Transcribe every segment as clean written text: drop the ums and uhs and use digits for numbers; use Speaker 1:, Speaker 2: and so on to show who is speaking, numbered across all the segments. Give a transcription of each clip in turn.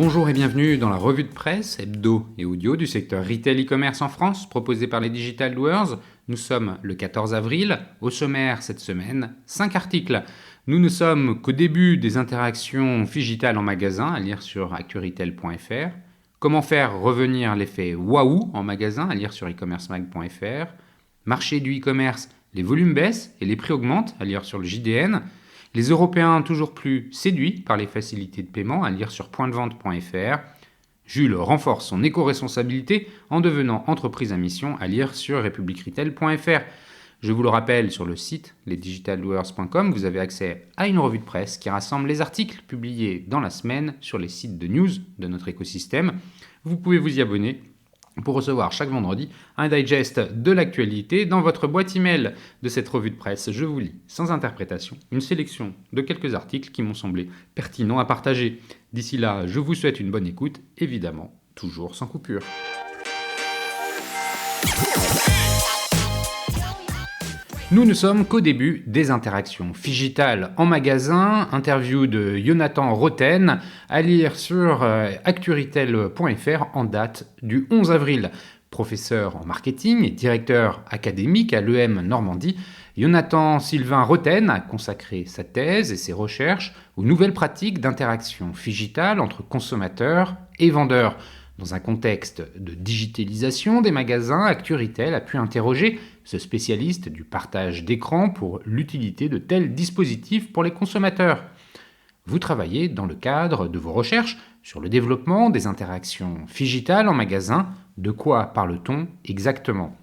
Speaker 1: Bonjour et bienvenue dans la revue de presse hebdo et audio du secteur retail e-commerce en France, proposée par les Digital Doers. Nous sommes le 14 avril. Au sommaire cette semaine, 5 articles. Nous ne sommes qu'au début des interactions digitales en magasin, à lire sur acturetail.fr. Comment faire revenir l'effet waouh en magasin, à lire sur e-commercemag.fr. Marché du e-commerce, les volumes baissent et les prix augmentent, à lire sur le JDN. Les Européens toujours plus séduits par les facilités de paiement, à lire sur pointdevente.fr. Jules renforce son éco-responsabilité en devenant entreprise à mission, à lire sur republicretail.fr. Je vous le rappelle, sur le site lesdigitaldoers.com, vous avez accès à une revue de presse qui rassemble les articles publiés dans la semaine sur les sites de news de notre écosystème. Vous pouvez vous y abonner pour recevoir chaque vendredi un digest de l'actualité dans votre boîte email de cette revue de presse. Je vous lis, sans interprétation, une sélection de quelques articles qui m'ont semblé pertinents à partager. D'ici là, je vous souhaite une bonne écoute, évidemment, toujours sans coupure. Nous ne sommes qu'au début des interactions digitales en magasin. Interview de Jonathan Roten à lire sur acturetail.fr en date du 11 avril. Professeur en marketing et directeur académique à l'EM Normandie, Jonathan Sylvain Roten a consacré sa thèse et ses recherches aux nouvelles pratiques d'interaction digitale entre consommateurs et vendeurs. Dans un contexte de digitalisation des magasins, ActuRetail a pu interroger ce spécialiste du partage d'écran pour l'utilité de tels dispositifs pour les consommateurs. Vous travaillez dans le cadre de vos recherches sur le développement des interactions digitales en magasin. De quoi parle-t-on exactement ?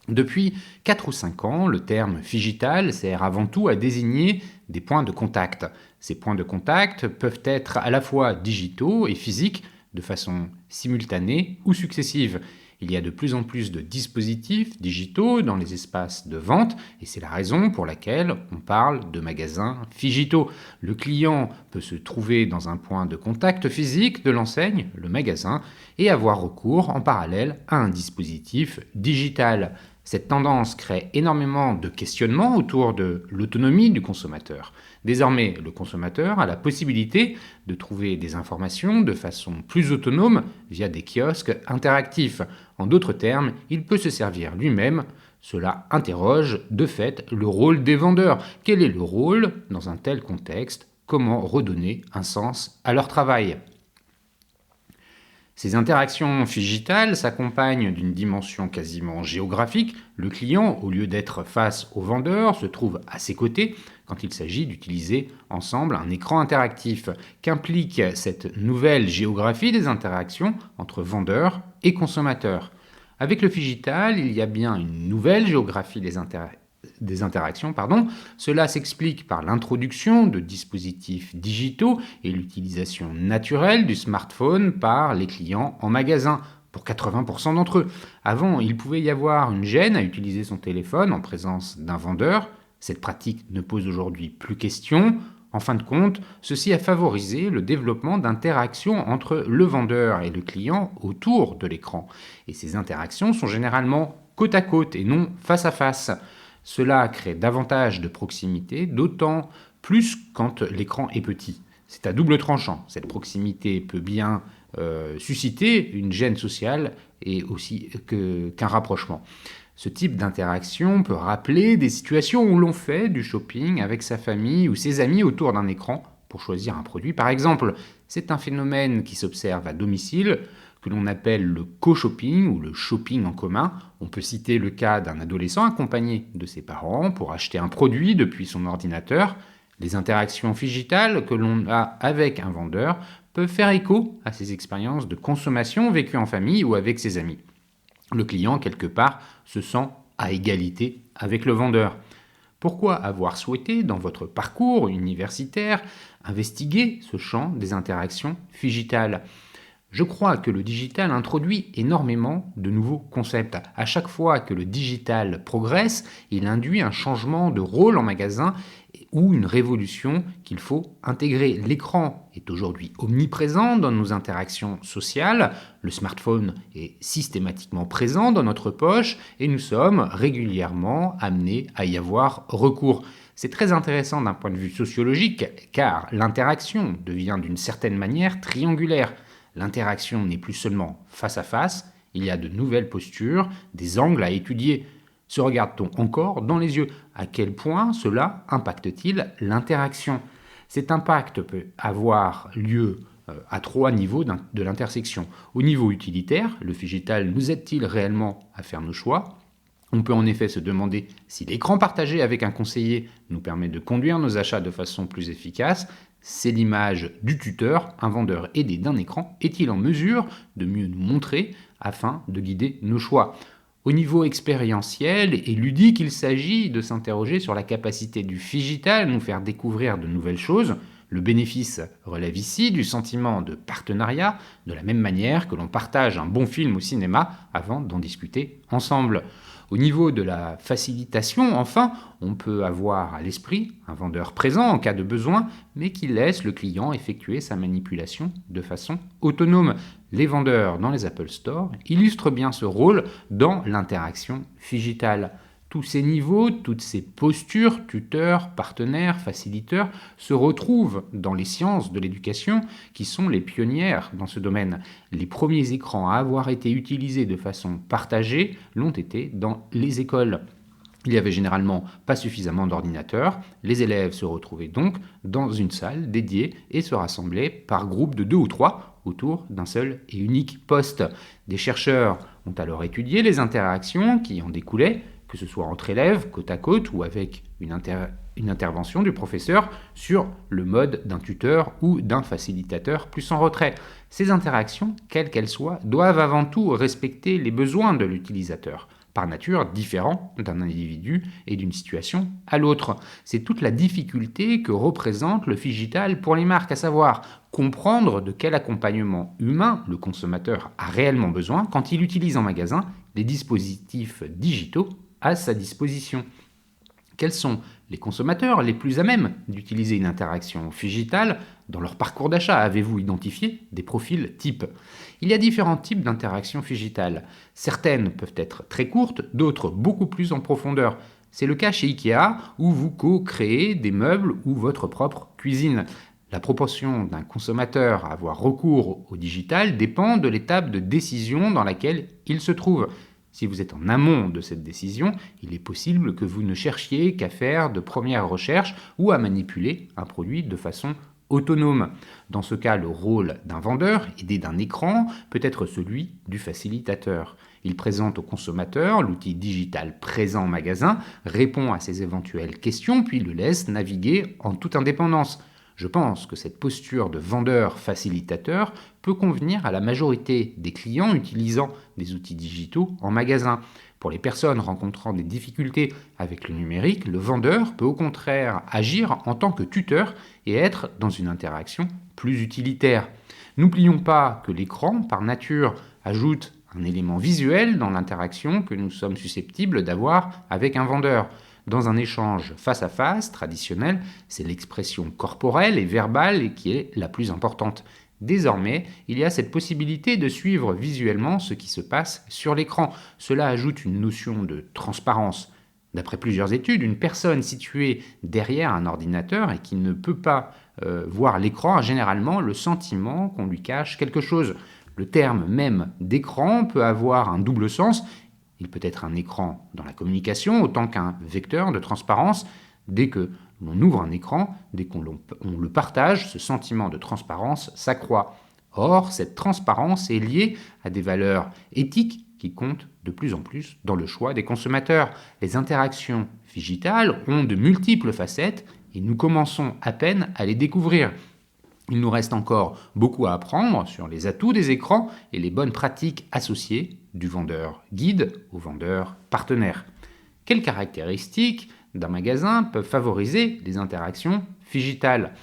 Speaker 1: Depuis 4 ou 5 ans, le terme digital sert avant tout à désigner des points de contact. Ces points de contact peuvent être à la fois digitaux et physiques, de façon simultanée ou successive. Il y a de plus en plus de dispositifs digitaux dans les espaces de vente et c'est la raison pour laquelle on parle de magasins digitaux. Le client peut se trouver dans un point de contact physique de l'enseigne, le magasin, et avoir recours en parallèle à un dispositif digital. Cette tendance crée énormément de questionnements autour de l'autonomie du consommateur. Désormais, le consommateur a la possibilité de trouver des informations de façon plus autonome via des kiosques interactifs. En d'autres termes, il peut se servir lui-même. Cela interroge de fait le rôle des vendeurs. Quel est le rôle dans un tel contexte ? Comment redonner un sens à leur travail ? Ces interactions digitales s'accompagnent d'une dimension quasiment géographique. Le client, au lieu d'être face au vendeur, se trouve à ses côtés quand il s'agit d'utiliser ensemble un écran interactif. Qu'implique cette nouvelle géographie des interactions entre vendeurs et consommateurs ? Avec le digital, il y a bien une nouvelle géographie des interactions. Cela s'explique par l'introduction de dispositifs digitaux et l'utilisation naturelle du smartphone par les clients en magasin, pour 80% d'entre eux. Avant, il pouvait y avoir une gêne à utiliser son téléphone en présence d'un vendeur. Cette pratique ne pose aujourd'hui plus question. En fin de compte, ceci a favorisé le développement d'interactions entre le vendeur et le client autour de l'écran. Et ces interactions sont généralement côte à côte et non face à face. Cela crée davantage de proximité, d'autant plus quand l'écran est petit. C'est à double tranchant. Cette proximité peut bien susciter une gêne sociale et aussi qu'un rapprochement. Ce type d'interaction peut rappeler des situations où l'on fait du shopping avec sa famille ou ses amis autour d'un écran pour choisir un produit. Par exemple, c'est un phénomène qui s'observe à domicile, que l'on appelle le co-shopping ou le shopping en commun. On peut citer le cas d'un adolescent accompagné de ses parents pour acheter un produit depuis son ordinateur. Les interactions digitales que l'on a avec un vendeur peuvent faire écho à ces expériences de consommation vécues en famille ou avec ses amis. Le client, quelque part, se sent à égalité avec le vendeur. Pourquoi avoir souhaité, dans votre parcours universitaire, investiguer ce champ des interactions digitales ? Je crois que le digital introduit énormément de nouveaux concepts. À chaque fois que le digital progresse, il induit un changement de rôle en magasin ou une révolution qu'il faut intégrer. L'écran est aujourd'hui omniprésent dans nos interactions sociales. Le smartphone est systématiquement présent dans notre poche et nous sommes régulièrement amenés à y avoir recours. C'est très intéressant d'un point de vue sociologique car l'interaction devient d'une certaine manière triangulaire. L'interaction n'est plus seulement face à face, il y a de nouvelles postures, des angles à étudier. Se regarde-t-on encore dans les yeux? À quel point cela impacte-t-il l'interaction? Cet impact peut avoir lieu à 3 niveaux de l'intersection. Au niveau utilitaire, le figital nous aide-t-il réellement à faire nos choix? On peut en effet se demander si l'écran partagé avec un conseiller nous permet de conduire nos achats de façon plus efficace. C'est l'image du tuteur, un vendeur aidé d'un écran, est-il en mesure de mieux nous montrer afin de guider nos choix? Au niveau expérientiel et ludique, il s'agit de s'interroger sur la capacité du figital à nous faire découvrir de nouvelles choses. Le bénéfice relève ici du sentiment de partenariat, de la même manière que l'on partage un bon film au cinéma avant d'en discuter ensemble. Au niveau de la facilitation, enfin, on peut avoir à l'esprit un vendeur présent en cas de besoin, mais qui laisse le client effectuer sa manipulation de façon autonome. Les vendeurs dans les Apple Store illustrent bien ce rôle dans l'interaction digitale. Tous ces niveaux, toutes ces postures, tuteurs, partenaires, faciliteurs, se retrouvent dans les sciences de l'éducation qui sont les pionnières dans ce domaine. Les premiers écrans à avoir été utilisés de façon partagée l'ont été dans les écoles. Il n'y avait généralement pas suffisamment d'ordinateurs. Les élèves se retrouvaient donc dans une salle dédiée et se rassemblaient par groupe de 2 ou 3 autour d'un seul et unique poste. Des chercheurs ont alors étudié les interactions qui en découlaient, que ce soit entre élèves, côte à côte, ou avec une intervention du professeur sur le mode d'un tuteur ou d'un facilitateur plus en retrait. Ces interactions, quelles qu'elles soient, doivent avant tout respecter les besoins de l'utilisateur, par nature différents d'un individu et d'une situation à l'autre. C'est toute la difficulté que représente le figital pour les marques, à savoir comprendre de quel accompagnement humain le consommateur a réellement besoin quand il utilise en magasin les dispositifs digitaux à sa disposition. Quels sont les consommateurs les plus à même d'utiliser une interaction digitale dans leur parcours d'achat? Avez-vous identifié des profils types? Il y a différents types d'interactions digitales. Certaines peuvent être très courtes, d'autres beaucoup plus en profondeur. C'est le cas chez Ikea où vous co-créez des meubles ou votre propre cuisine. La proportion d'un consommateur à avoir recours au digital dépend de l'étape de décision dans laquelle il se trouve. Si vous êtes en amont de cette décision, il est possible que vous ne cherchiez qu'à faire de premières recherches ou à manipuler un produit de façon autonome. Dans ce cas, le rôle d'un vendeur, aidé d'un écran, peut être celui du facilitateur. Il présente au consommateur l'outil digital présent en magasin, répond à ses éventuelles questions, puis le laisse naviguer en toute indépendance. Je pense que cette posture de vendeur-facilitateur peut convenir à la majorité des clients utilisant des outils digitaux en magasin. Pour les personnes rencontrant des difficultés avec le numérique, le vendeur peut au contraire agir en tant que tuteur et être dans une interaction plus utilitaire. N'oublions pas que l'écran, par nature, ajoute un élément visuel dans l'interaction que nous sommes susceptibles d'avoir avec un vendeur. Dans un échange face à face traditionnel, c'est l'expression corporelle et verbale qui est la plus importante. Désormais, il y a cette possibilité de suivre visuellement ce qui se passe sur l'écran. Cela ajoute une notion de transparence. D'après plusieurs études, une personne située derrière un ordinateur et qui ne peut pas voir l'écran a généralement le sentiment qu'on lui cache quelque chose. Le terme même d'écran peut avoir un double sens. Il peut être un écran dans la communication autant qu'un vecteur de transparence. Dès que l'on ouvre un écran, dès qu'on le partage, ce sentiment de transparence s'accroît. Or, cette transparence est liée à des valeurs éthiques qui comptent de plus en plus dans le choix des consommateurs. Les interactions digitales ont de multiples facettes et nous commençons à peine à les découvrir. Il nous reste encore beaucoup à apprendre sur les atouts des écrans et les bonnes pratiques associées du vendeur guide au vendeur partenaire. Quelles caractéristiques d'un magasin peuvent favoriser les interactions digitales?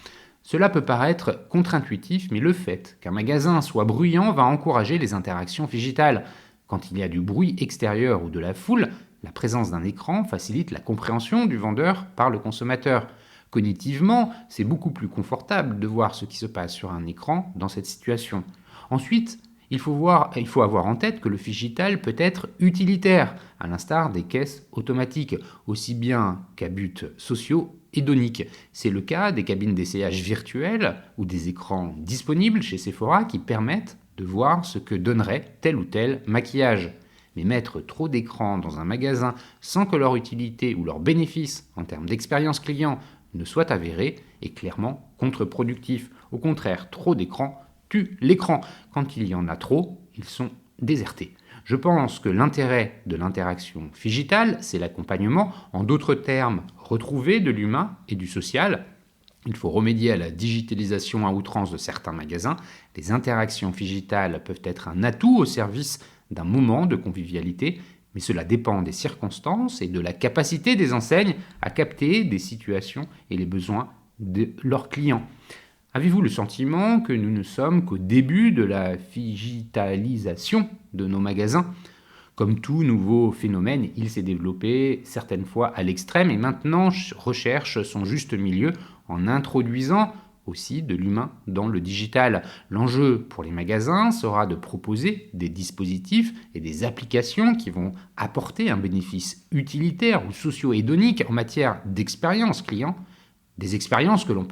Speaker 1: Cela peut paraître contre-intuitif, mais le fait qu'un magasin soit bruyant va encourager les interactions digitales. Quand il y a du bruit extérieur ou de la foule, la présence d'un écran facilite la compréhension du vendeur par le consommateur. Cognitivement, c'est beaucoup plus confortable de voir ce qui se passe sur un écran dans cette situation. Ensuite, il faut avoir en tête que le digital peut être utilitaire, à l'instar des caisses automatiques, aussi bien qu'à buts sociaux socio-hédonique. C'est le cas des cabines d'essayage virtuelles ou des écrans disponibles chez Sephora qui permettent de voir ce que donnerait tel ou tel maquillage. Mais mettre trop d'écrans dans un magasin sans que leur utilité ou leur bénéfice en termes d'expérience client ne soit avéré est clairement contre-productif. Au contraire, trop d'écrans tue l'écran. Quand il y en a trop, ils sont désertés. Je pense que l'intérêt de l'interaction digitale, c'est l'accompagnement, en d'autres termes, retrouver de l'humain et du social. Il faut remédier à la digitalisation à outrance de certains magasins. Les interactions digitales peuvent être un atout au service d'un moment de convivialité, mais cela dépend des circonstances et de la capacité des enseignes à capter des situations et les besoins de leurs clients. Avez-vous le sentiment que nous ne sommes qu'au début de la digitalisation de nos magasins ? Comme tout nouveau phénomène, il s'est développé certaines fois à l'extrême et maintenant recherche son juste milieu en introduisant aussi de l'humain dans le digital. L'enjeu pour les magasins sera de proposer des dispositifs et des applications qui vont apporter un bénéfice utilitaire ou socio-hédonique en matière d'expérience client, des expériences que l'on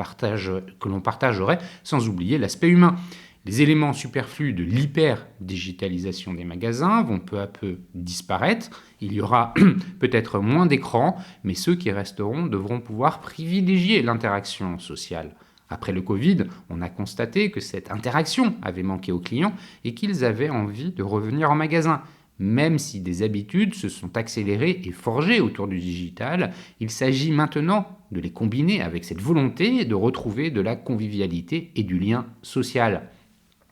Speaker 1: partagerait sans oublier l'aspect humain. Les éléments superflus de l'hyper-digitalisation des magasins vont peu à peu disparaître. Il y aura peut-être moins d'écrans, mais ceux qui resteront devront pouvoir privilégier l'interaction sociale. Après le Covid, on a constaté que cette interaction avait manqué aux clients et qu'ils avaient envie de revenir en magasin. Même si des habitudes se sont accélérées et forgées autour du digital, il s'agit maintenant de les combiner avec cette volonté de retrouver de la convivialité et du lien social.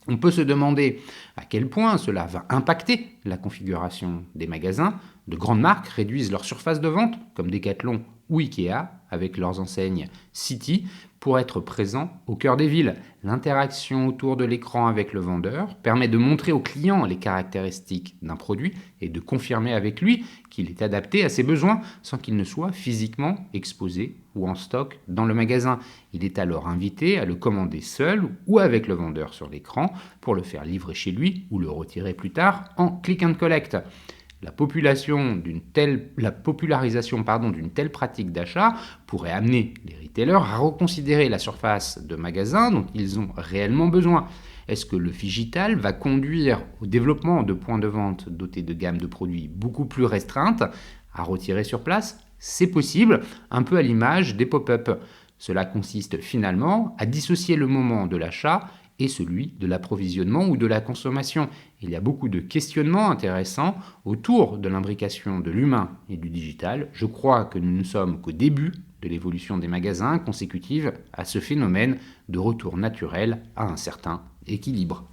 Speaker 1: On peut se demander à quel point cela va impacter la configuration des magasins. De grandes marques réduisent leur surface de vente, comme Decathlon ou Ikea, avec leurs enseignes City, pour être présents au cœur des villes. L'interaction autour de l'écran avec le vendeur permet de montrer au client les caractéristiques d'un produit et de confirmer avec lui qu'il est adapté à ses besoins sans qu'il ne soit physiquement exposé ou en stock dans le magasin. Il est alors invité à le commander seul ou avec le vendeur sur l'écran pour le faire livrer chez lui ou le retirer plus tard en click and collect. La popularisation d'une telle pratique d'achat pourrait amener les retailers à reconsidérer la surface de magasins dont ils ont réellement besoin. Est-ce que le digital va conduire au développement de points de vente dotés de gammes de produits beaucoup plus restreintes à retirer sur place ? C'est possible, un peu à l'image des pop-up. Cela consiste finalement à dissocier le moment de l'achat et celui de l'approvisionnement ou de la consommation. Il y a beaucoup de questionnements intéressants autour de l'imbrication de l'humain et du digital. Je crois que nous ne sommes qu'au début de l'évolution des magasins consécutive à ce phénomène de retour naturel à un certain équilibre.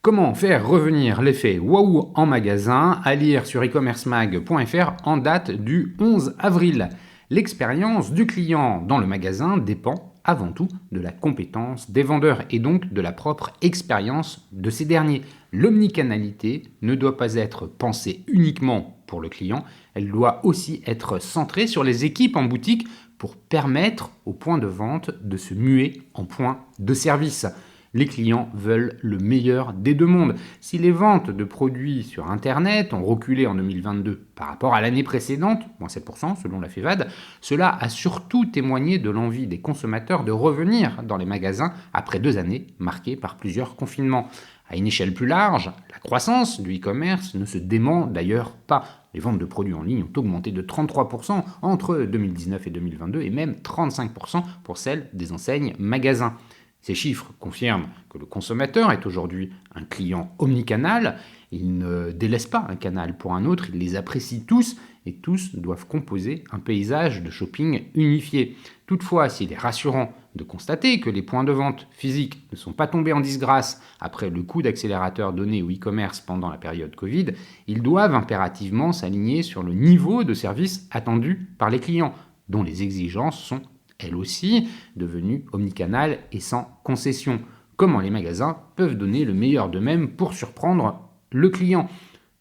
Speaker 1: Comment faire revenir l'effet waouh en magasin, à lire sur e-commercemag.fr en date du 11 avril. L'expérience du client dans le magasin dépend avant tout de la compétence des vendeurs et donc de la propre expérience de ces derniers. L'omnicanalité ne doit pas être pensée uniquement pour le client, elle doit aussi être centrée sur les équipes en boutique pour permettre aux points de vente de se muer en points de service. Les clients veulent le meilleur des deux mondes. Si les ventes de produits sur Internet ont reculé en 2022 par rapport à l'année précédente, moins 7% selon la FEVAD, cela a surtout témoigné de l'envie des consommateurs de revenir dans les magasins après 2 années marquées par plusieurs confinements. À une échelle plus large, la croissance du e-commerce ne se dément d'ailleurs pas. Les ventes de produits en ligne ont augmenté de 33% entre 2019 et 2022 et même 35% pour celles des enseignes magasins. Ces chiffres confirment que le consommateur est aujourd'hui un client omnicanal. Il ne délaisse pas un canal pour un autre, il les apprécie tous et tous doivent composer un paysage de shopping unifié. Toutefois, s'il est rassurant de constater que les points de vente physiques ne sont pas tombés en disgrâce après le coup d'accélérateur donné au e-commerce pendant la période Covid, ils doivent impérativement s'aligner sur le niveau de service attendu par les clients, dont les exigences sont elles aussi devenues omnicanales et sans concession. Comment les magasins peuvent donner le meilleur d'eux-mêmes pour surprendre le client ?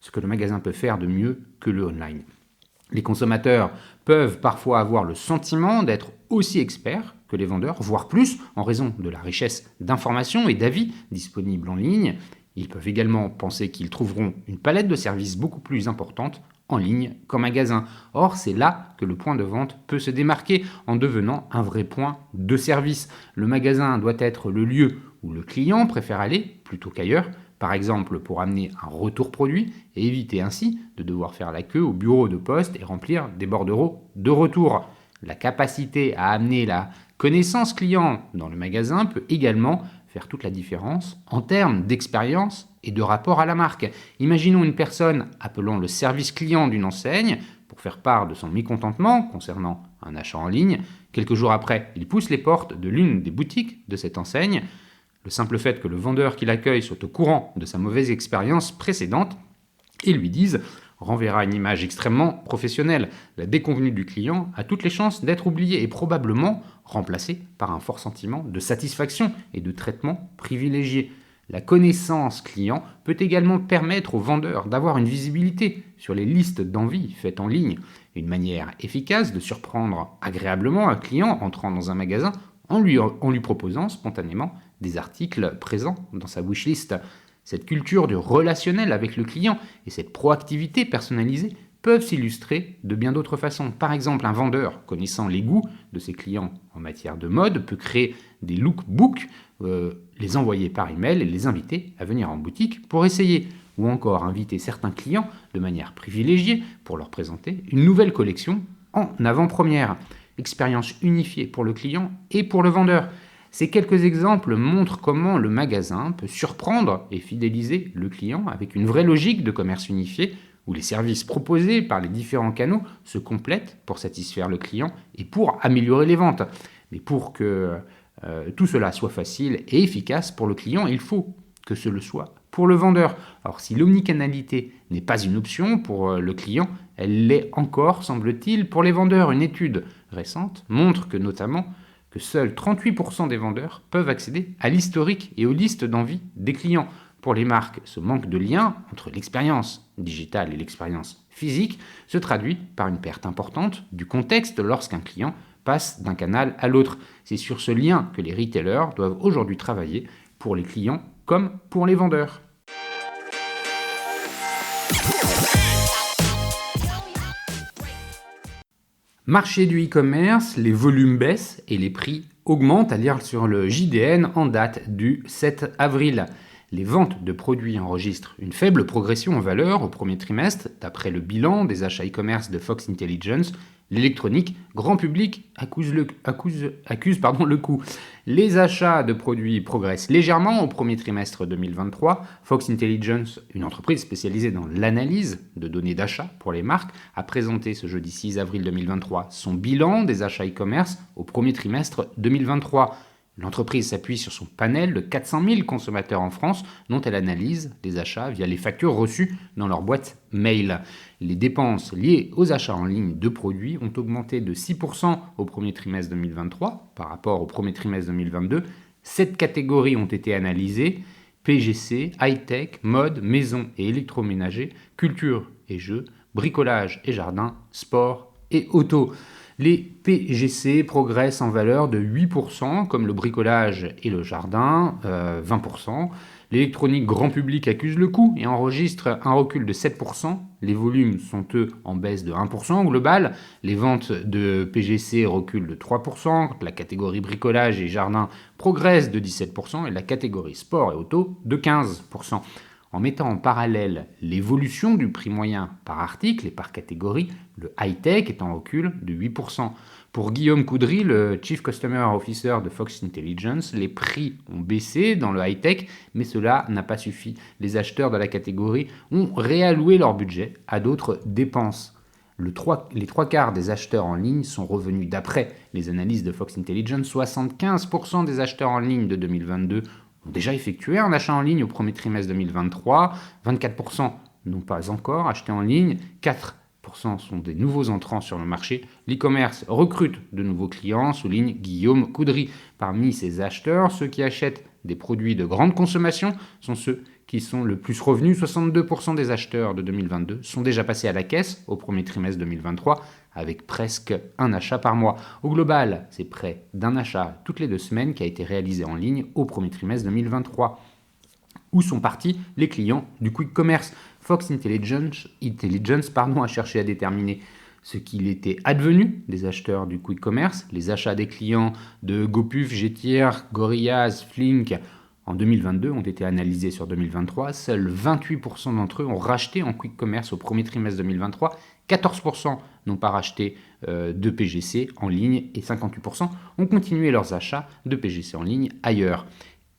Speaker 1: Ce que le magasin peut faire de mieux que le online. Les consommateurs peuvent parfois avoir le sentiment d'être aussi experts que les vendeurs, voire plus, en raison de la richesse d'informations et d'avis disponibles en ligne. Ils peuvent également penser qu'ils trouveront une palette de services beaucoup plus importante en ligne qu'en magasin. Or, c'est là que le point de vente peut se démarquer en devenant un vrai point de service. Le magasin doit être le lieu où le client préfère aller plutôt qu'ailleurs, par exemple pour amener un retour produit et éviter ainsi de devoir faire la queue au bureau de poste et remplir des bordereaux de retour. La capacité à amener la connaissance client dans le magasin peut également faire toute la différence en termes d'expérience et de rapport à la marque. Imaginons une personne appelant le service client d'une enseigne pour faire part de son mécontentement concernant un achat en ligne. Quelques jours après, il pousse les portes de l'une des boutiques de cette enseigne. Le simple fait que le vendeur qui l'accueille soit au courant de sa mauvaise expérience précédente et lui dise renverra une image extrêmement professionnelle. La déconvenue du client a toutes les chances d'être oubliée et probablement remplacée par un fort sentiment de satisfaction et de traitement privilégié. La connaissance client peut également permettre au vendeur d'avoir une visibilité sur les listes d'envie faites en ligne, une manière efficace de surprendre agréablement un client entrant dans un magasin en lui proposant spontanément des articles présents dans sa wishlist. Cette culture du relationnel avec le client et cette proactivité personnalisée peuvent s'illustrer de bien d'autres façons. Par exemple, un vendeur connaissant les goûts de ses clients en matière de mode peut créer des lookbooks, les envoyer par email et les inviter à venir en boutique pour essayer, ou encore inviter certains clients de manière privilégiée pour leur présenter une nouvelle collection en avant-première. Expérience unifiée pour le client et pour le vendeur. Ces quelques exemples montrent comment le magasin peut surprendre et fidéliser le client avec une vraie logique de commerce unifié où les services proposés par les différents canaux se complètent pour satisfaire le client et pour améliorer les ventes. Mais pour que tout cela soit facile et efficace pour le client, il faut que ce le soit pour le vendeur. Alors si l'omnicanalité n'est pas une option pour le client, elle l'est encore, semble-t-il, pour les vendeurs. Une étude récente montre que notamment que seuls 38% des vendeurs peuvent accéder à l'historique et aux listes d'envie des clients. Pour les marques, ce manque de lien entre l'expérience digitale et l'expérience physique se traduit par une perte importante du contexte lorsqu'un client passe d'un canal à l'autre. C'est sur ce lien que les retailers doivent aujourd'hui travailler pour les clients comme pour les vendeurs. Marché du e-commerce, les volumes baissent et les prix augmentent, à lire sur le JDN en date du 7 avril. Les ventes de produits enregistrent une faible progression en valeur au premier trimestre, d'après le bilan des achats e-commerce de Fox Intelligence. L'électronique grand public accuse le coup. Les achats de produits progressent légèrement au premier trimestre 2023. Fox Intelligence, une entreprise spécialisée dans l'analyse de données d'achat pour les marques, a présenté ce jeudi 6 avril 2023 son bilan des achats e-commerce au premier trimestre 2023. L'entreprise s'appuie sur son panel de 400 000 consommateurs en France dont elle analyse les achats via les factures reçues dans leur boîte mail. Les dépenses liées aux achats en ligne de produits ont augmenté de 6% au premier trimestre 2023 par rapport au premier trimestre 2022. 7 catégories ont été analysées: PGC, high-tech, mode, maison et électroménager, culture et jeux, bricolage et jardin, sport et auto. Les PGC progressent en valeur de 8%, comme le bricolage et le jardin, 20%. L'électronique grand public accuse le coup et enregistre un recul de 7%. Les volumes sont, eux, en baisse de 1% au global. Les ventes de PGC reculent de 3%. La catégorie bricolage et jardin progresse de 17% et la catégorie sport et auto de 15%. En mettant en parallèle l'évolution du prix moyen par article et par catégorie, le high-tech est en recul de 8%. Pour Guillaume Coudry, le Chief Customer Officer de Fox Intelligence, les prix ont baissé dans le high-tech, mais cela n'a pas suffi. Les acheteurs de la catégorie ont réalloué leur budget à d'autres dépenses. Les trois quarts des acheteurs en ligne sont revenus d'après les analyses de Fox Intelligence. 75% des acheteurs en ligne de 2022 ont déjà effectué un achat en ligne au premier trimestre 2023, 24% n'ont pas encore acheté en ligne, 4% sont des nouveaux entrants sur le marché. L'e-commerce recrute de nouveaux clients, souligne Guillaume Coudry. Parmi ces acheteurs, ceux qui achètent des produits de grande consommation sont ceux qui sont le plus revenus. 62% des acheteurs de 2022 sont déjà passés à la caisse au premier trimestre 2023, avec presque un achat par mois. Au global, c'est près d'un achat toutes les 2 semaines qui a été réalisé en ligne au premier trimestre 2023. Où sont partis les clients du quick commerce? Fox Intelligence a cherché à déterminer ce qu'il était advenu des acheteurs du quick commerce. Les achats des clients de GoPuff, Getir, Gorillaz, Flink en 2022 ont été analysés sur 2023. Seuls 28% d'entre eux ont racheté en quick commerce au premier trimestre 2023. 14% n'ont pas racheté de PGC en ligne et 58% ont continué leurs achats de PGC en ligne ailleurs.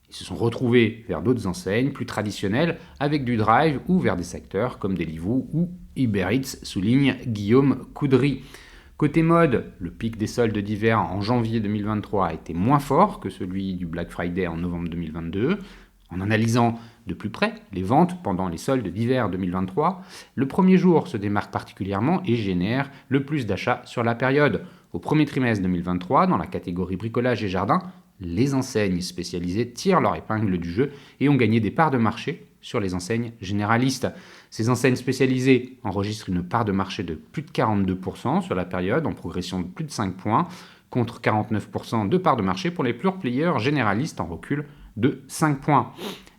Speaker 1: Ils se sont retrouvés vers d'autres enseignes plus traditionnelles avec du drive ou vers des secteurs comme Deliveroo ou Uber Eats, souligne Guillaume Coudry. Côté mode, le pic des soldes d'hiver en janvier 2023 a été moins fort que celui du Black Friday en novembre 2022. En analysant de plus près les ventes pendant les soldes d'hiver 2023, le premier jour se démarque particulièrement et génère le plus d'achats sur la période. Au premier trimestre 2023, dans la catégorie bricolage et jardin, les enseignes spécialisées tirent leur épingle du jeu et ont gagné des parts de marché sur les enseignes généralistes. Ces enseignes spécialisées enregistrent une part de marché de plus de 42% sur la période, en progression de plus de 5 points, contre 49% de part de marché pour les pure players généralistes, en recul de 5 points.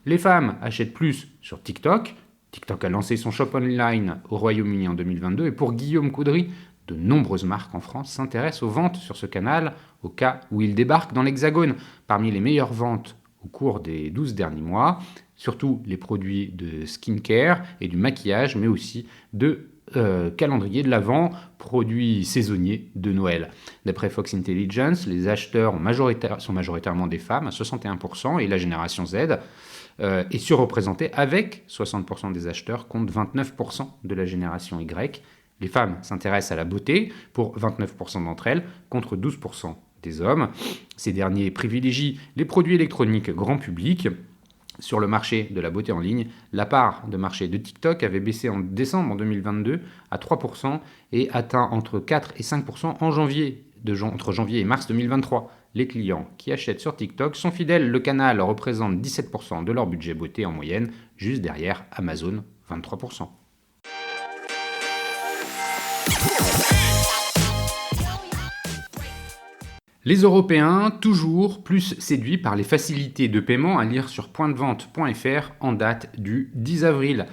Speaker 1: Les femmes achètent plus sur TikTok. TikTok a lancé son shop online au Royaume-Uni en 2022 et pour Guillaume Coudry, de nombreuses marques en France s'intéressent aux ventes sur ce canal au cas où il débarque dans l'Hexagone. Parmi les meilleures ventes au cours des 12 derniers mois, surtout les produits de skincare et du maquillage, mais aussi de calendrier de l'Avent, produits saisonniers de Noël. D'après Fox Intelligence, les acheteurs sont majoritairement des femmes à 61% et la génération Z est surreprésentée avec 60% des acheteurs contre 29% de la génération Y. Les femmes s'intéressent à la beauté pour 29% d'entre elles contre 12% des hommes. Ces derniers privilégient les produits électroniques grand public. Sur le marché de la beauté en ligne, la part de marché de TikTok avait baissé en décembre 2022 à 3% et atteint entre 4 et 5% entre janvier et mars 2023. Les clients qui achètent sur TikTok sont fidèles. Le canal représente 17% de leur budget beauté en moyenne, juste derrière Amazon, 23%. Les Européens, toujours plus séduits par les facilités de paiement, à lire sur pointdevente.fr en date du 10 avril.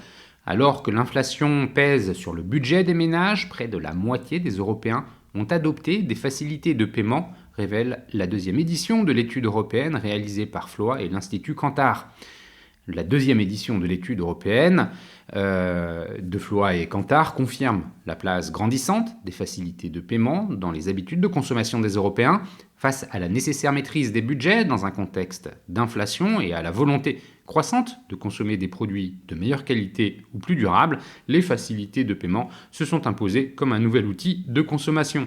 Speaker 1: Alors que l'inflation pèse sur le budget des ménages, près de la moitié des Européens ont adopté des facilités de paiement, révèle la deuxième édition de l'étude européenne réalisée par FLOA et l'Institut Kantar. La deuxième édition de l'étude européenne de FLOA et Kantar confirme la place grandissante des facilités de paiement dans les habitudes de consommation des Européens face à la nécessaire maîtrise des budgets dans un contexte d'inflation et à la volonté croissante de consommer des produits de meilleure qualité ou plus durables. Les facilités de paiement se sont imposées comme un nouvel outil de consommation.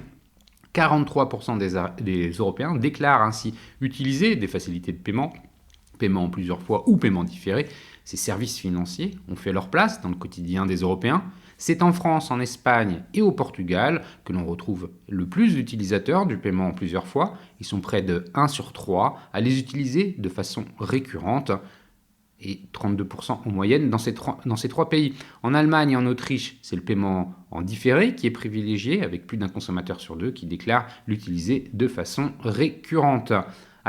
Speaker 1: 43% des Européens déclarent ainsi utiliser des facilités de paiement en plusieurs fois ou paiement différé. Ces services financiers ont fait leur place dans le quotidien des Européens. C'est en France, en Espagne et au Portugal que l'on retrouve le plus d'utilisateurs du paiement en plusieurs fois. Ils sont près de 1 sur 3 à les utiliser de façon récurrente et 32% en moyenne dans ces trois pays. En Allemagne et en Autriche, c'est le paiement en différé qui est privilégié, avec plus d'un consommateur sur deux qui déclare l'utiliser de façon récurrente.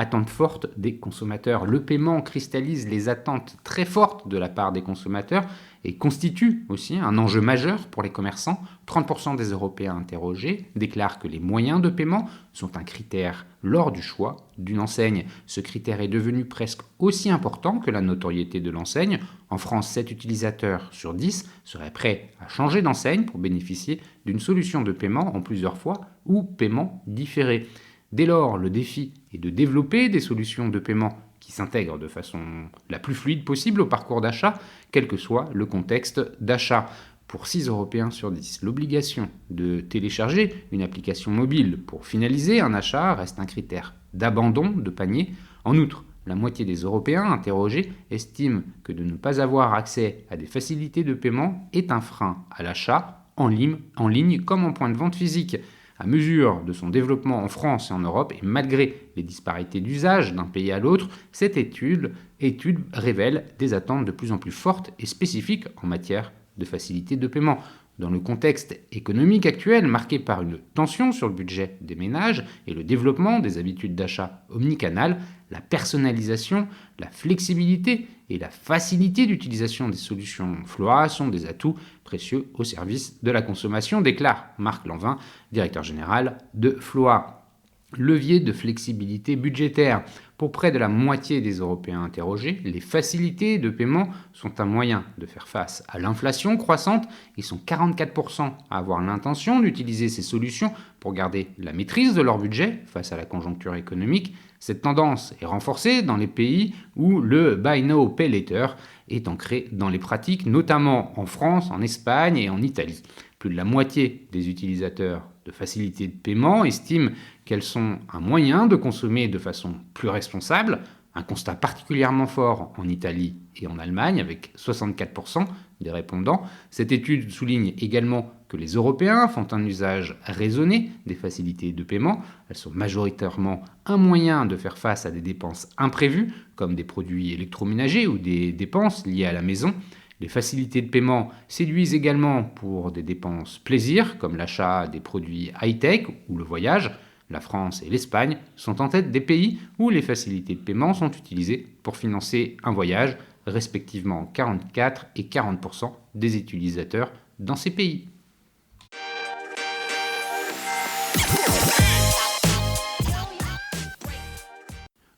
Speaker 1: Attente forte des consommateurs. Le paiement cristallise les attentes très fortes de la part des consommateurs et constitue aussi un enjeu majeur pour les commerçants. 30% des Européens interrogés déclarent que les moyens de paiement sont un critère lors du choix d'une enseigne. Ce critère est devenu presque aussi important que la notoriété de l'enseigne. En France, 7 utilisateurs sur 10 seraient prêts à changer d'enseigne pour bénéficier d'une solution de paiement en plusieurs fois ou paiement différé. Dès lors, le défi est de développer des solutions de paiement qui s'intègrent de façon la plus fluide possible au parcours d'achat, quel que soit le contexte d'achat. Pour 6 Européens sur 10, l'obligation de télécharger une application mobile pour finaliser un achat reste un critère d'abandon de panier. En outre, la moitié des Européens interrogés estiment que de ne pas avoir accès à des facilités de paiement est un frein à l'achat en ligne comme en point de vente physique. À mesure de son développement en France et en Europe, et malgré les disparités d'usage d'un pays à l'autre, cette étude révèle des attentes de plus en plus fortes et spécifiques en matière de facilité de paiement. Dans le contexte économique actuel, marqué par une tension sur le budget des ménages et le développement des habitudes d'achat omnicanal, la personnalisation, la flexibilité et la facilité d'utilisation des solutions Floa sont des atouts précieux au service de la consommation, déclare Marc Lanvin, directeur général de Floa. Levier de flexibilité budgétaire. Pour près de la moitié des Européens interrogés, les facilités de paiement sont un moyen de faire face à l'inflation croissante. Ils sont 44% à avoir l'intention d'utiliser ces solutions pour garder la maîtrise de leur budget face à la conjoncture économique. Cette tendance est renforcée dans les pays où le Buy Now, Pay Later est ancré dans les pratiques, notamment en France, en Espagne et en Italie. Plus de la moitié des utilisateurs de facilités de paiement estiment qu'elles sont un moyen de consommer de façon plus responsable, un constat particulièrement fort en Italie et en Allemagne avec 64% des répondants. Cette étude souligne également que les Européens font un usage raisonné des facilités de paiement. Elles sont majoritairement un moyen de faire face à des dépenses imprévues comme des produits électroménagers ou des dépenses liées à la maison. Les facilités de paiement séduisent également pour des dépenses plaisir, comme l'achat des produits high-tech ou le voyage. La France et l'Espagne sont en tête des pays où les facilités de paiement sont utilisées pour financer un voyage, respectivement 44 et 40% des utilisateurs dans ces pays.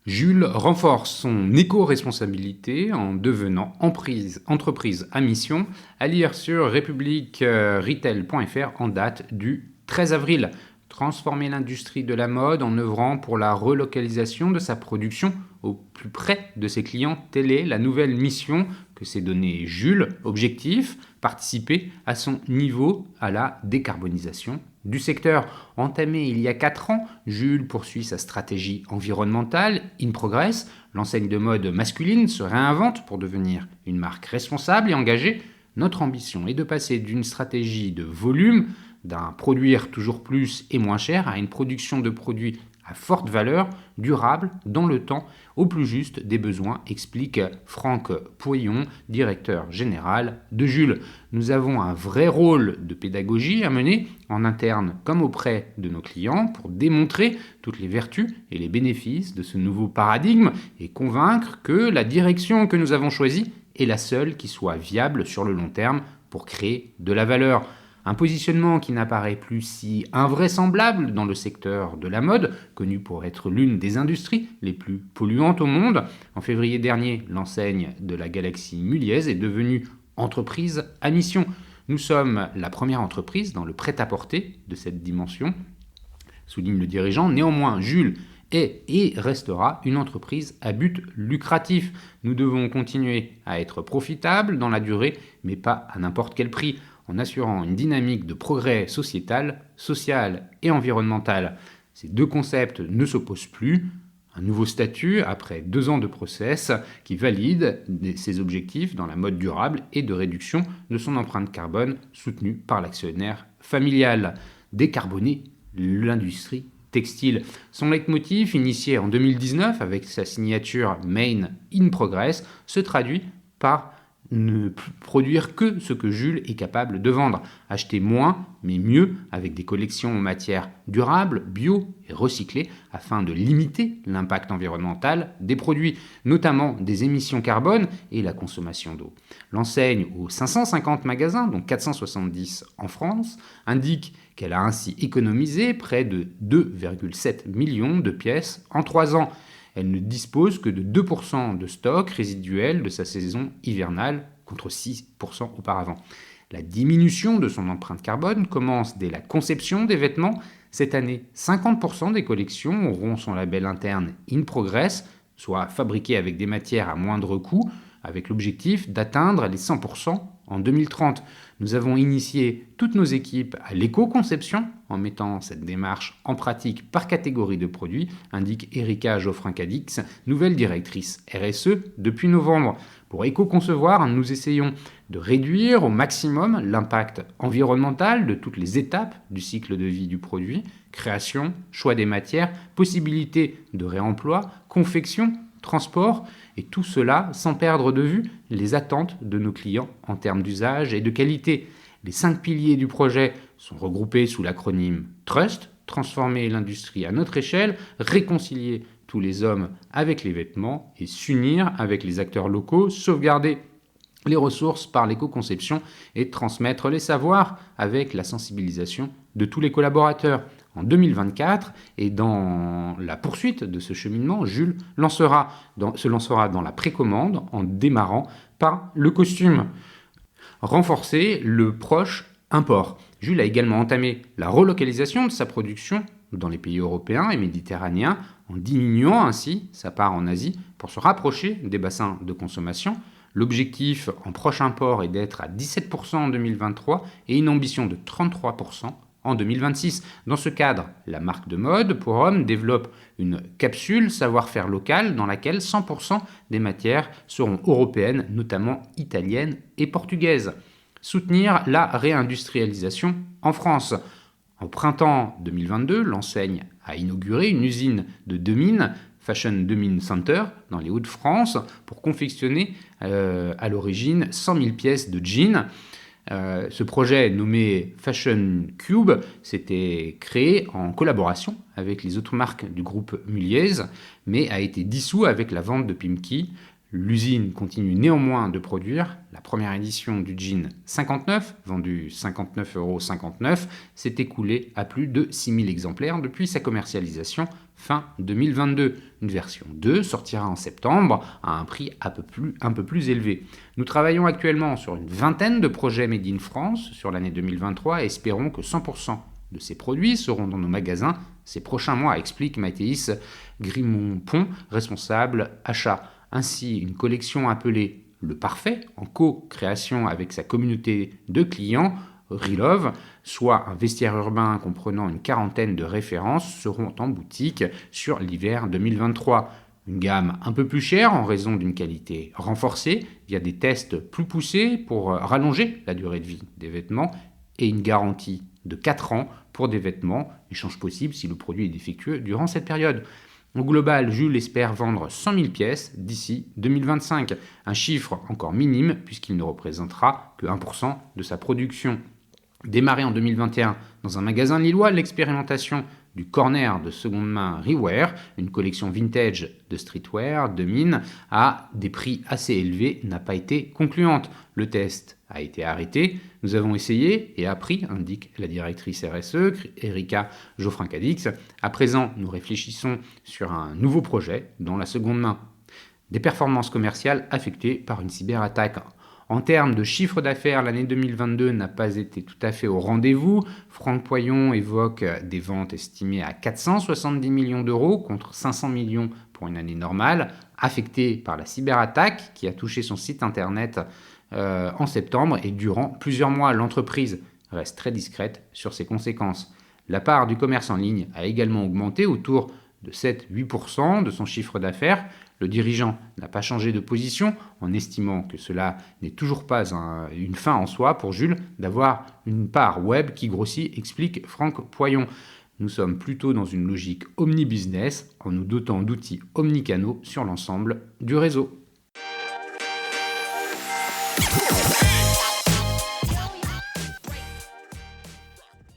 Speaker 1: Jules renforce son éco-responsabilité en devenant entreprise à mission, à lire sur republiqueretail.fr en date du 13 avril. Transformer l'industrie de la mode en œuvrant pour la relocalisation de sa production au plus près de ses clients, telle est la nouvelle mission que s'est donnée Jules. Objectif, participer à son niveau à la décarbonisation du secteur. Entamé il y a 4 ans, Jules poursuit sa stratégie environnementale In Progress. L'enseigne de mode masculine se réinvente pour devenir une marque responsable et engagée. Notre ambition est de passer d'une stratégie de volume, d'un produire toujours plus et moins cher, à une production de produits à forte valeur, durable, dans le temps, au plus juste des besoins, explique Franck Pouillon, directeur général de Jules. Nous avons un vrai rôle de pédagogie à mener, en interne comme auprès de nos clients, pour démontrer toutes les vertus et les bénéfices de ce nouveau paradigme et convaincre que la direction que nous avons choisie est la seule qui soit viable sur le long terme pour créer de la valeur. Un positionnement qui n'apparaît plus si invraisemblable dans le secteur de la mode, connu pour être l'une des industries les plus polluantes au monde. En février dernier, l'enseigne de la galaxie Muliez est devenue entreprise à mission. Nous sommes la première entreprise dans le prêt-à-porter de cette dimension, souligne le dirigeant. Néanmoins, Jules est et restera une entreprise à but lucratif. Nous devons continuer à être profitables dans la durée, mais pas à n'importe quel prix, en assurant une dynamique de progrès sociétal, social et environnemental. Ces deux concepts ne s'opposent plus. Un nouveau statut après 2 ans de process qui valide ses objectifs dans la mode durable et de réduction de son empreinte carbone soutenue par l'actionnaire familial. Décarboner l'industrie textile. Son leitmotiv, initié en 2019 avec sa signature Made in Progress, se traduit par ne produire que ce que Jules est capable de vendre. Acheter moins, mais mieux, avec des collections en matière durable, bio et recyclées, afin de limiter l'impact environnemental des produits, notamment des émissions carbone et la consommation d'eau. L'enseigne aux 550 magasins, dont 470 en France, indique qu'elle a ainsi économisé près de 2,7 millions de pièces en 3 ans. Elle ne dispose que de 2% de stock résiduel de sa saison hivernale, contre 6% auparavant. La diminution de son empreinte carbone commence dès la conception des vêtements. Cette année, 50% des collections auront son label interne In Progress, soit fabriquées avec des matières à moindre coût, avec l'objectif d'atteindre les 100% en 2030. Nous avons initié toutes nos équipes à l'éco-conception en mettant cette démarche en pratique par catégorie de produits, indique Erika Geoffrin-Cadix, nouvelle directrice RSE depuis novembre. Pour éco-concevoir, nous essayons de réduire au maximum l'impact environnemental de toutes les étapes du cycle de vie du produit, création, choix des matières, possibilité de réemploi, confection, transport, et tout cela sans perdre de vue les attentes de nos clients en termes d'usage et de qualité. Les 5 piliers du projet sont regroupés sous l'acronyme TRUST, transformer l'industrie à notre échelle, réconcilier tous les hommes avec les vêtements et s'unir avec les acteurs locaux, sauvegarder les ressources par l'éco-conception et transmettre les savoirs avec la sensibilisation de tous les collaborateurs. En 2024, et dans la poursuite de ce cheminement, Jules se lancera dans la précommande en démarrant par le costume. Renforcer le proche import. Jules a également entamé la relocalisation de sa production dans les pays européens et méditerranéens en diminuant ainsi sa part en Asie pour se rapprocher des bassins de consommation. L'objectif en proche import est d'être à 17% en 2023 et une ambition de 33% en 2026. Dans ce cadre, la marque de mode pour hommes développe une capsule savoir-faire local dans laquelle 100% des matières seront européennes, notamment italiennes et portugaises. Soutenir la réindustrialisation en France. Au printemps 2022, l'enseigne a inauguré une usine de Demine, Fashion Demine Center, dans les Hauts-de-France, pour confectionner à l'origine 100 000 pièces de jeans. Ce projet nommé Fashion Cube s'était créé en collaboration avec les autres marques du groupe Muliez, mais a été dissous avec la vente de Pimki. L'usine continue néanmoins de produire. La première édition du jean 59, vendu 59,59 €, s'est écoulée à plus de 6 000 exemplaires depuis sa commercialisation fin 2022. Une version 2 sortira en septembre à un prix un peu plus élevé. Nous travaillons actuellement sur une vingtaine de projets Made in France sur l'année 2023 et espérons que 100% de ces produits seront dans nos magasins ces prochains mois, explique Mathéis Grimont-Pont, responsable achat. Ainsi, une collection appelée Le Parfait, en co-création avec sa communauté de clients, Relove, soit un vestiaire urbain comprenant une quarantaine de références, seront en boutique sur l'hiver 2023. Une gamme un peu plus chère en raison d'une qualité renforcée via des tests plus poussés pour rallonger la durée de vie des vêtements et une garantie de 4 ans pour des vêtements, échange possible si le produit est défectueux durant cette période. Au global, Jules espère vendre 100 000 pièces d'ici 2025, un chiffre encore minime puisqu'il ne représentera que 1% de sa production. Démarré en 2021 dans un magasin lillois, l'expérimentation du corner de seconde main Rewear, une collection vintage de streetwear de mine à des prix assez élevés, n'a pas été concluante. Le test a été arrêté. Nous avons essayé et appris, indique la directrice RSE, Erika Geoffrin-Cadix. À présent, nous réfléchissons sur un nouveau projet dans la seconde main. Des performances commerciales affectées par une cyberattaque. En termes de chiffre d'affaires, l'année 2022 n'a pas été tout à fait au rendez-vous. Franck Poyon évoque des ventes estimées à 470 millions d'euros contre 500 millions pour une année normale, affectée par la cyberattaque qui a touché son site internet en septembre et durant plusieurs mois. L'entreprise reste très discrète sur ses conséquences. La part du commerce en ligne a également augmenté autour de 7-8% de son chiffre d'affaires. Le dirigeant n'a pas changé de position en estimant que cela n'est toujours pas une fin en soi pour Jules d'avoir une part web qui grossit, explique Franck Poyon. Nous sommes plutôt dans une logique omni-business en nous dotant d'outils omnicanaux sur l'ensemble du réseau.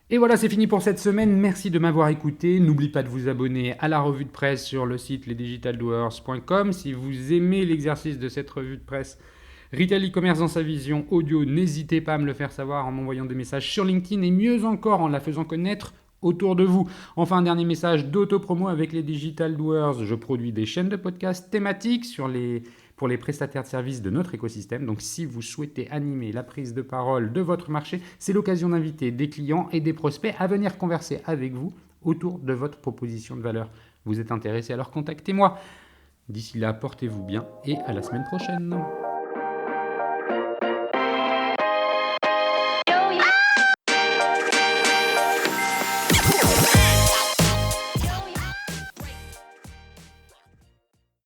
Speaker 1: Et voilà, c'est fini pour cette semaine. Merci de m'avoir écouté. N'oubliez pas de vous abonner à la revue de presse sur le site lesdigitaldoers.com. Si vous aimez l'exercice de cette revue de presse Retail e-commerce dans sa vision audio, n'hésitez pas à me le faire savoir en m'envoyant des messages sur LinkedIn et mieux encore en la faisant connaître autour de vous. Enfin, un dernier message d'auto-promo avec les Digital Doers. Je produis des chaînes de podcasts thématiques pour les prestataires de services de notre écosystème. Donc, si vous souhaitez animer la prise de parole de votre marché, c'est l'occasion d'inviter des clients et des prospects à venir converser avec vous autour de votre proposition de valeur. Vous êtes intéressé, alors contactez-moi. D'ici là, portez-vous bien et à la semaine prochaine.